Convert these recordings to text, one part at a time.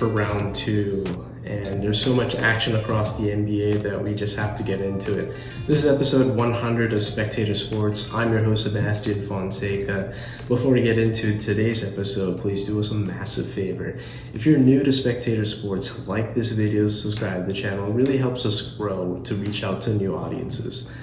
for round 2, and there's so much action across the NBA that we just have to get into it. This is episode 100 of Spectator Sports. I'm your host, Sebastian Fonseca. Before we get into today's episode, please do us a massive favor. If you're new to Spectator Sports, like this video, subscribe to the channel. It really helps us grow to reach out to new audiences.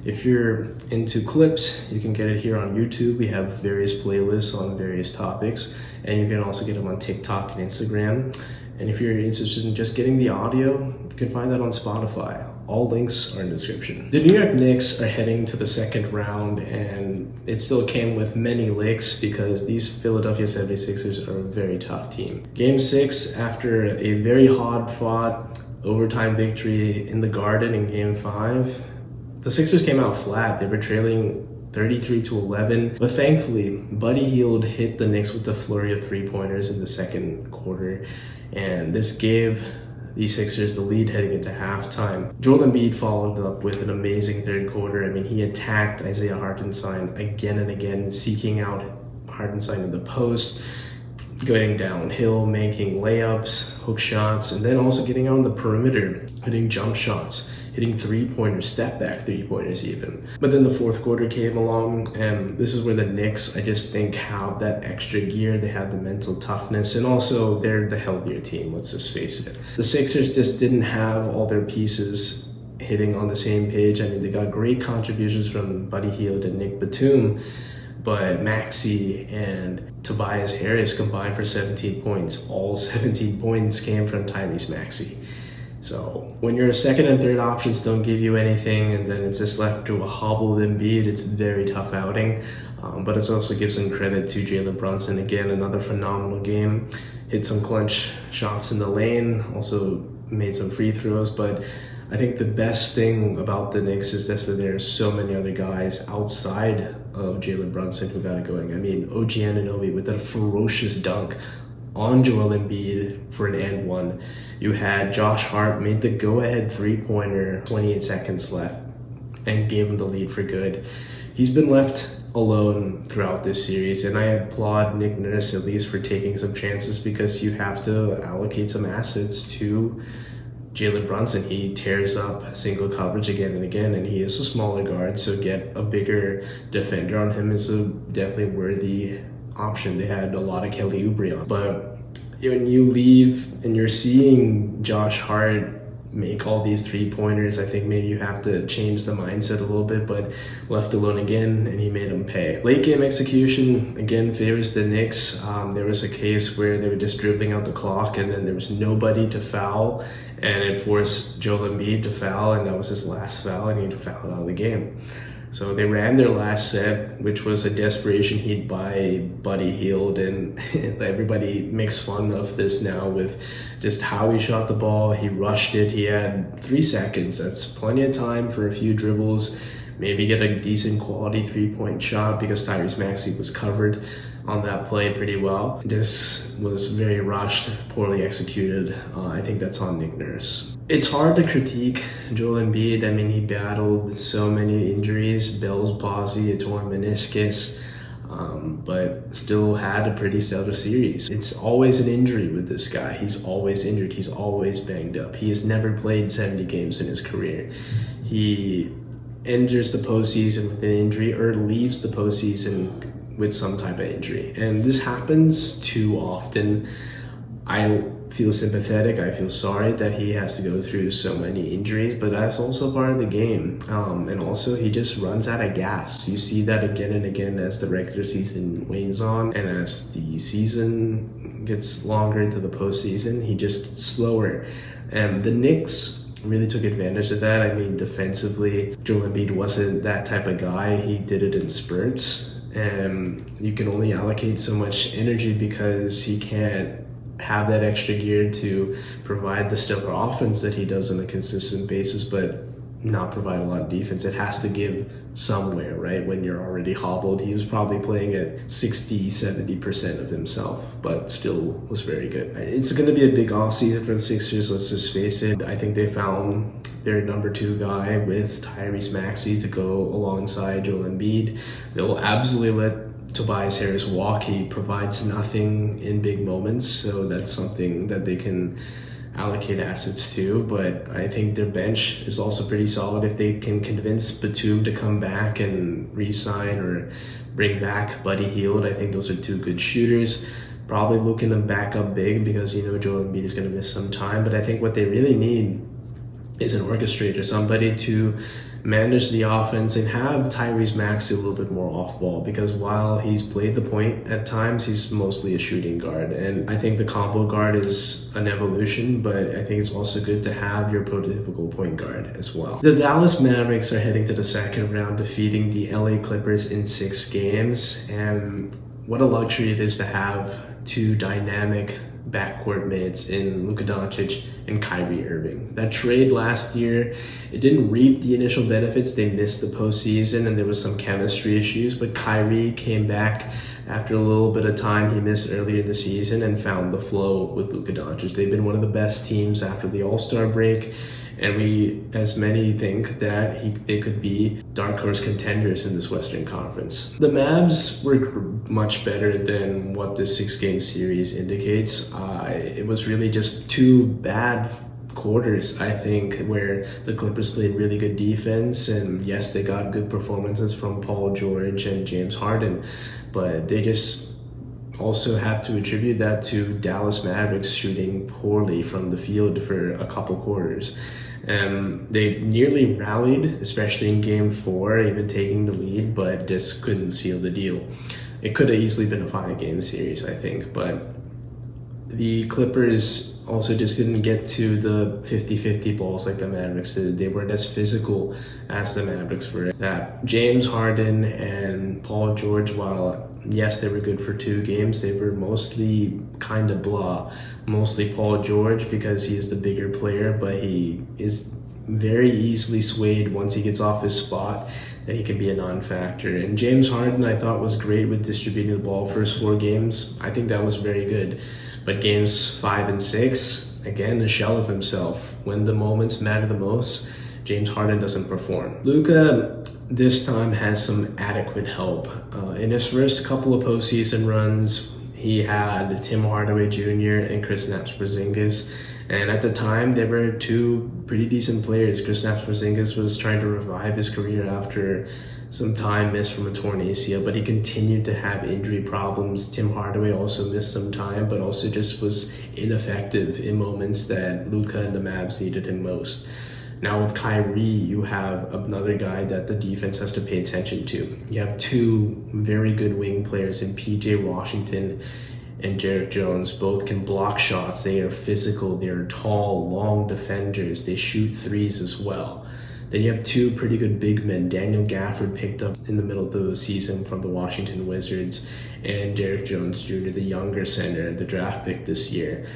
If you're into clips, you can get it here on YouTube. We have various playlists on various topics, and you can also get them on TikTok and Instagram. And if you're interested in just getting the audio, you can find that on Spotify. All links are in the description. The New York Knicks are heading to the second round, and it still came with many licks because these Philadelphia 76ers are a very tough team. Game 6, after a very hard-fought overtime victory in the Garden in Game 5, the Sixers came out flat. They were trailing 33-11, but thankfully, Buddy Hield hit the Knicks with a flurry of three-pointers in the second quarter, and this gave the Sixers the lead heading into halftime. Joel Embiid followed up with an amazing third quarter. I mean, he attacked Isaiah Hartenstein again and again, seeking out Hartenstein in the post, going downhill, making layups, hook shots, and then also getting out on the perimeter, hitting jump shots, hitting three-pointers, step-back three-pointers even. But then the fourth quarter came along, and this is where the Knicks, I just think, have that extra gear. They have the mental toughness, and also they're the healthier team, let's just face it. The Sixers just didn't have all their pieces hitting on the same page. I mean, they got great contributions from Buddy Hield and Nick Batum, but Maxey and Tobias Harris combined for 17 points. All 17 points came from Tyrese Maxey. So when your second and third options don't give you anything, and then it's just left to a hobbled Embiid, it's a very tough outing. But it also gives some credit to Jalen Brunson. Again, another phenomenal game. Hit some clutch shots in the lane, also made some free throws. But I think the best thing about the Knicks is that there are so many other guys outside of Jalen Brunson who got it going. I mean, OG Anunoby with a ferocious dunk on Joel Embiid for an and one. You had Josh Hart made the go-ahead three-pointer, 28 seconds left, and gave him the lead for good. He's been left alone throughout this series, and I applaud Nick Nurse at least for taking some chances, because you have to allocate some assets to Jalen Brunson. He tears up single coverage again and again, and he is a smaller guard, so get a bigger defender on him is a definitely worthy option. They had a lot of Kelly Oubre on, but when you leave and you're seeing Josh Hart make all these three-pointers, I think maybe you have to change the mindset a little bit, but left alone again, and he made him pay. Late game execution, again, favors the Knicks. There was a case where they were just dribbling out the clock, and then there was nobody to foul, and it forced Joel Embiid to foul, and that was his last foul, and he fouled out of the game. So they ran their last set, which was a desperation heat by Buddy Hield, and everybody makes fun of this now with just how he shot the ball. He rushed it. He had 3 seconds. That's plenty of time for a few dribbles, maybe get a decent quality three-point shot, because Tyrese Maxey was covered on that play pretty well. This was very rushed, poorly executed. I think that's on Nick Nurse. It's hard to critique Joel Embiid. I mean, he battled so many injuries, Bell's palsy, a torn meniscus, but still had a pretty stellar series. It's always an injury with this guy. He's always injured. He's always banged up. He has never played 70 games in his career. He enters the postseason with an injury or leaves the postseason with some type of injury, and this happens too often. I feel sympathetic. I feel sorry that he has to go through so many injuries, but that's also part of the game. And also, he just runs out of gas. You see that again and again as the regular season wanes on, and as the season gets longer into the postseason, he just gets slower. And the Knicks really took advantage of that. I mean, defensively, Joel Embiid wasn't that type of guy. He did it in spurts, and you can only allocate so much energy because he can't have that extra gear to provide the stellar offense that he does on a consistent basis, but not provide a lot of defense. It has to give somewhere, right? When you're already hobbled, he was probably playing at 60-70% of himself, but still was very good. It's going to be a big offseason for the Sixers, let's just face it. I think they found their number 2 guy with Tyrese Maxey to go alongside Joel Embiid. They'll absolutely let Tobias Harris walk. He provides nothing in big moments, so that's something that they can allocate assets to. But I think their bench is also pretty solid. If they can convince Batum to come back and re-sign or bring back Buddy Hield, I think those are two good shooters. Probably looking to back up big because Joel Embiid is going to miss some time. But I think what they really need is an orchestrator, somebody to manage the offense and have Tyrese Maxey a little bit more off ball, because while he's played the point at times, he's mostly a shooting guard. And I think the combo guard is an evolution, but I think it's also good to have your prototypical point guard as well. The Dallas Mavericks are heading to the second round, defeating the LA Clippers in 6 games. And what a luxury it is to have two dynamic backcourt mates in Luka Doncic and Kyrie Irving. That trade last year, it didn't reap the initial benefits. They missed the postseason and there was some chemistry issues, but Kyrie came back after a little bit of time he missed earlier in the season and found the flow with Luka Doncic. They've been one of the best teams after the All-Star break, and we, as many, think that they could be dark horse contenders in this Western Conference. The Mavs were much better than what this 6-game series indicates. It was really just 2 bad quarters, I think, where the Clippers played really good defense, and yes, they got good performances from Paul George and James Harden, but they just also have to attribute that to Dallas Mavericks shooting poorly from the field for a couple quarters. They nearly rallied, especially in game 4, even taking the lead, but just couldn't seal the deal. It could have easily been a 5-game series, I think, but the Clippers also just didn't get to the 50-50 balls like the Mavericks did. They weren't as physical as the Mavericks were. That James Harden and Paul George, while yes, they were good for 2 games, they were mostly kind of blah. Mostly Paul George because he is the bigger player, but he is very easily swayed once he gets off his spot, that he can be a non-factor. And James Harden, I thought, was great with distributing the ball first 4 games. I think that was very good. But games 5 and 6, again, a shell of himself. When the moments matter the most, James Harden doesn't perform. Luka this time has some adequate help. In his first couple of postseason runs, he had Tim Hardaway Jr. and Kristaps Porzingis. And at the time, they were 2 pretty decent players. Kristaps Porzingis was trying to revive his career after some time missed from a torn ACL, but he continued to have injury problems. Tim Hardaway also missed some time, but also just was ineffective in moments that Luka and the Mavs needed him most. Now with Kyrie, you have another guy that the defense has to pay attention to. You have 2 very good wing players in PJ Washington and Derek Jones. Both can block shots. They are physical. They are tall, long defenders. They shoot threes as well. Then you have 2 pretty good big men. Daniel Gafford picked up in the middle of the season from the Washington Wizards, and Derek Jones Jr., the younger center, the draft pick this year.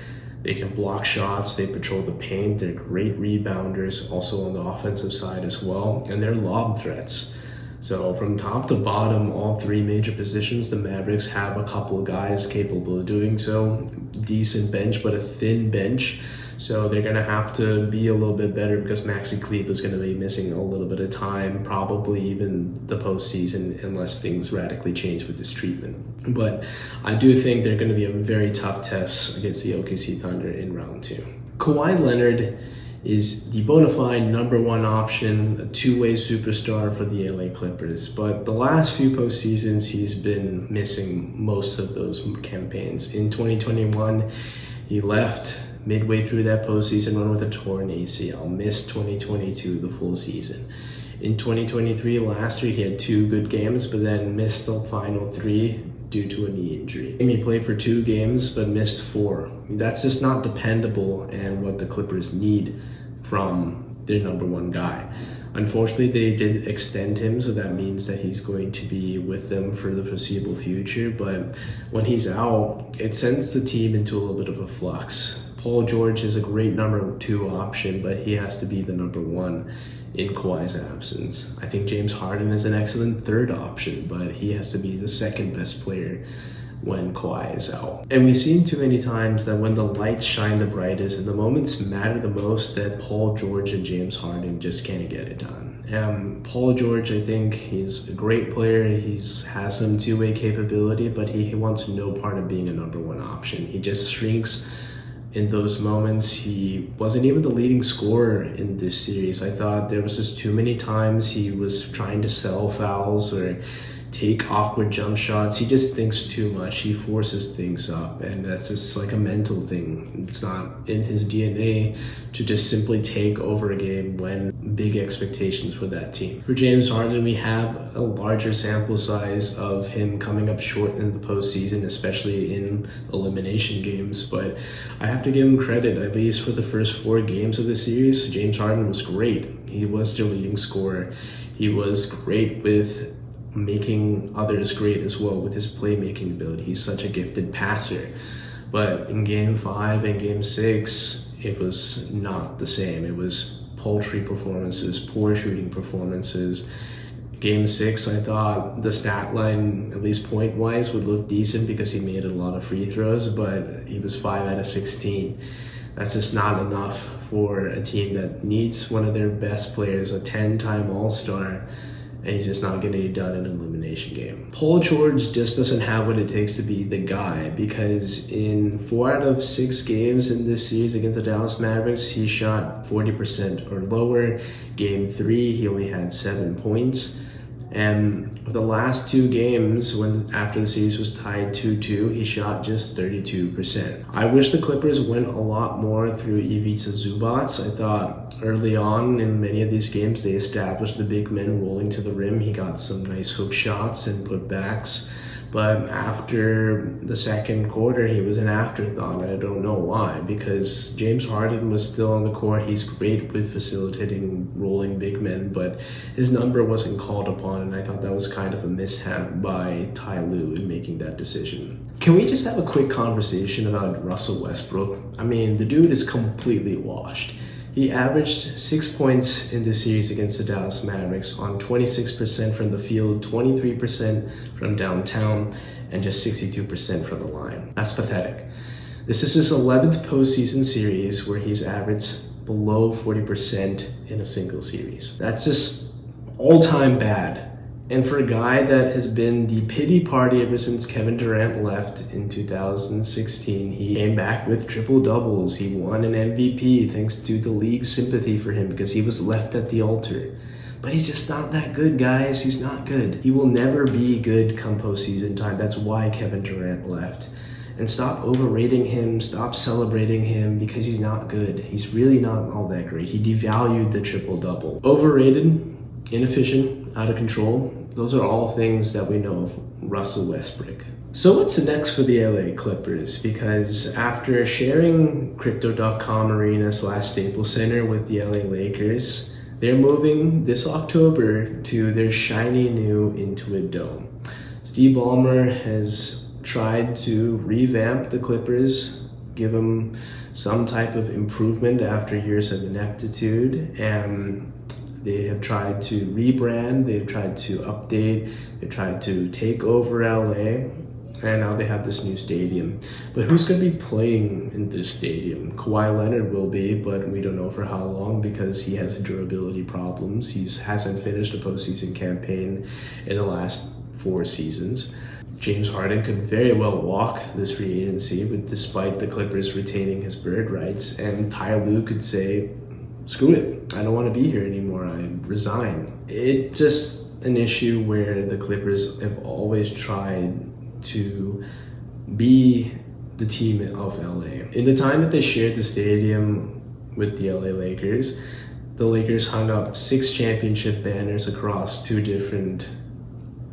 They can block shots, they patrol the paint, they're great rebounders, also on the offensive side as well, and they're lob threats. So from top to bottom, all 3 major positions, the Mavericks have a couple of guys capable of doing so. Decent bench, but a thin bench. So they're going to have to be a little bit better because Maxi Kleber is going to be missing a little bit of time, probably even the postseason, unless things radically change with this treatment. But I do think they're going to be a very tough test against the OKC Thunder in round 2. Kawhi Leonard is the bona fide number 1 option, a 2-way superstar for the LA Clippers. But the last few postseasons, he's been missing most of those campaigns. In 2021, he left midway through that postseason run with a torn ACL, missed 2022, the full season. In 2023, last year, he had 2 good games, but then missed the final 3 due to a knee injury. He played for 2 games, but missed 4. That's just not dependable and what the Clippers need from their number 1 guy. Unfortunately, they did extend him, so that means that he's going to be with them for the foreseeable future. But when he's out, it sends the team into a little bit of a flux. Paul George is a great number 2 option, but he has to be the number 1 in Kawhi's absence. I think James Harden is an excellent 3rd option, but he has to be the 2nd best player when Kawhi is out. And we've seen too many times that when the lights shine the brightest and the moments matter the most, that Paul George and James Harden just can't get it done. Paul George, I think he's a great player. Has some two-way capability, but he wants no part of being a number one option. He just shrinks in those moments. He wasn't even the leading scorer in this series. I thought there was just too many times he was trying to sell fouls or take awkward jump shots. He just thinks too much. He forces things up, and that's just like a mental thing. It's not in his DNA to just simply take over a game when big expectations for that team. For James Harden, we have a larger sample size of him coming up short in the postseason, especially in elimination games, but I have to give him credit. At least for the first 4 games of the series, James Harden was great. He was their leading scorer. He was great with making others great as well with his playmaking ability. He's such a gifted passer. But in game 5 and game 6, it was not the same. It was paltry performances, poor shooting performances. Game 6, I thought the stat line, at least point-wise, would look decent because he made a lot of free throws, but he was 5 out of 16. That's just not enough for a team that needs one of their best players, a 10-time All-Star, and he's just not getting it done in an elimination game. Paul George just doesn't have what it takes to be the guy, because in 4 out of 6 games in this series against the Dallas Mavericks, he shot 40% or lower. Game 3, he only had 7 points. And the last 2 games, after the series was tied 2-2, he shot just 32%. I wish the Clippers went a lot more through Ivica Zubac. I thought early on in many of these games, they established the big men rolling to the rim. He got some nice hook shots and putbacks. But after the second quarter, he was an afterthought. I don't know why, because James Harden was still on the court. He's great with facilitating rolling big men, but his number wasn't called upon, and I thought that was kind of a mishap by Ty Lue in making that decision. Can we just have a quick conversation about Russell Westbrook? I mean, the dude is completely washed. He averaged 6 points in this series against the Dallas Mavericks on 26% from the field, 23% from downtown, and just 62% from the line. That's pathetic. This is his 11th postseason series where he's averaged below 40% in a single series. That's just all-time bad. And for a guy that has been the pity party ever since Kevin Durant left in 2016, he came back with triple doubles. He won an MVP thanks to the league's sympathy for him because he was left at the altar. But he's just not that good, guys. He's not good. He will never be good come postseason time. That's why Kevin Durant left. And stop overrating him, stop celebrating him, because he's not good. He's really not all that great. He devalued the triple-double. Overrated, inefficient, out of control. Those are all things that we know of Russell Westbrook. So what's next for the LA Clippers? Because after sharing Crypto.com Arena / Staples Center with the LA Lakers, they're moving this October to their shiny new Intuit Dome. Steve Ballmer has tried to revamp the Clippers, give them some type of improvement after years of ineptitude, and they have tried to rebrand, they've tried to update, they've tried to take over LA, and now they have this new stadium. But who's going to be playing in this stadium? Kawhi Leonard will be, but we don't know for how long because he has durability problems. He hasn't finished a postseason campaign in the last 4 seasons. James Harden could very well walk this free agency, but despite the Clippers retaining his bird rights, and Ty Lue could say, screw it, I don't want to be here anymore, I resign. It's just an issue where the Clippers have always tried to be the team of LA. In the time that they shared the stadium with the LA Lakers, the Lakers hung up 6 championship banners across 2 different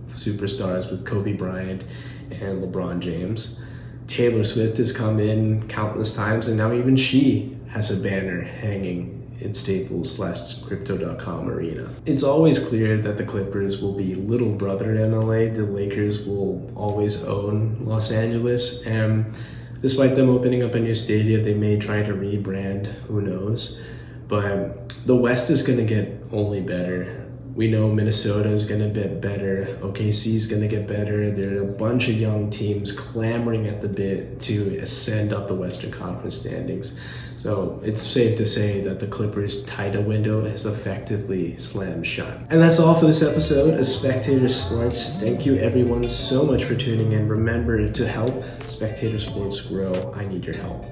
superstars with Kobe Bryant and LeBron James. Taylor Swift has come in countless times, and now even she has a banner hanging in Staples / Crypto.com Arena. It's always clear that the Clippers will be little brother in LA. The Lakers will always own Los Angeles, and despite them opening up a new stadium, they may try to rebrand, who knows. But the West is going to get only better. We know Minnesota is going to get better. OKC is going to get better. There are a bunch of young teams clamoring at the bit to ascend up the Western Conference standings. So it's safe to say that the Clippers' title window has effectively slammed shut. And that's all for this episode of Spectator Sports. Thank you everyone so much for tuning in. Remember, to help Spectator Sports grow, I need your help.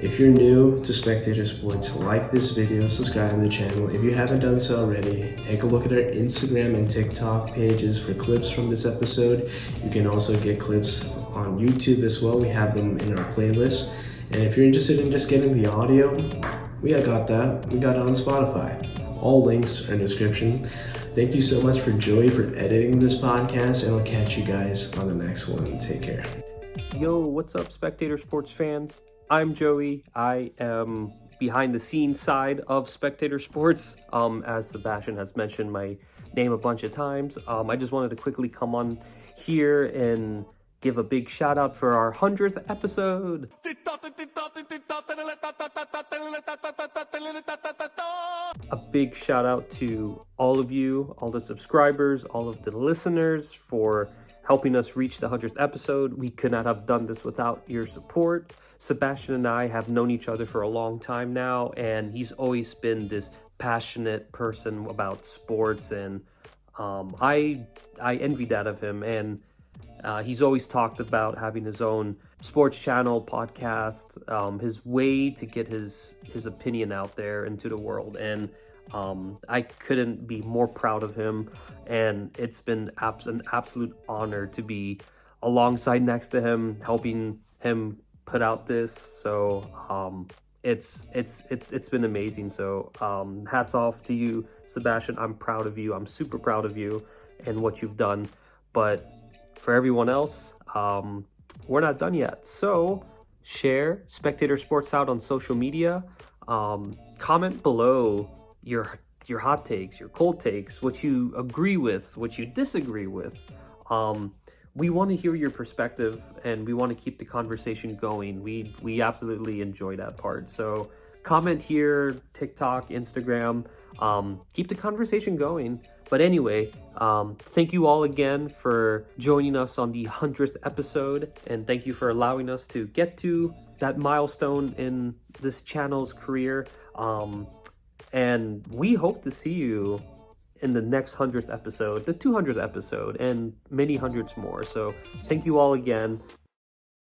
If you're new to Spectator Sports, like this video, subscribe to the channel. If you haven't done so already, take a look at our Instagram and TikTok pages for clips from this episode. You can also get clips on YouTube as well. We have them in our playlist. And if you're interested in just getting the audio, we got that. We got it on Spotify. All links are in the description. Thank you so much for Joey for editing this podcast, and I'll catch you guys on the next one. Take care. Yo, what's up, Spectator Sports fans? I'm Joey. I am behind the scenes side of Spectator Sports. As Sebastian has mentioned my name a bunch of times, I just wanted to quickly come on here and give a big shout out for our 100th episode. A big shout out to all of you, all the subscribers, all of the listeners for helping us reach the 100th episode. We could not have done this without your support. Sebastian and I have known each other for a long time now, and he's always been this passionate person about sports, and I envy that of him. And he's always talked about having his own sports channel, podcast, his way to get his opinion out there into the world. And I couldn't be more proud of him, and it's been an absolute honor to be alongside next to him, helping him put out this. So it's been amazing. So hats off to you, Sebastian. I'm proud of you. I'm super proud of you and what you've done. But for everyone else, we're not done yet. So share Spectator Sports out on social media. Comment below your hot takes, your cold takes, what you agree with, what you disagree with. We want to hear your perspective, and we want to keep the conversation going. We absolutely enjoy that part. So comment here, TikTok, Instagram, keep the conversation going. But anyway, thank you all again for joining us on the 100th episode, and thank you for allowing us to get to that milestone in this channel's career. And we hope to see you in the next 100th episode, the 200th episode, and many hundreds more. So thank you all again.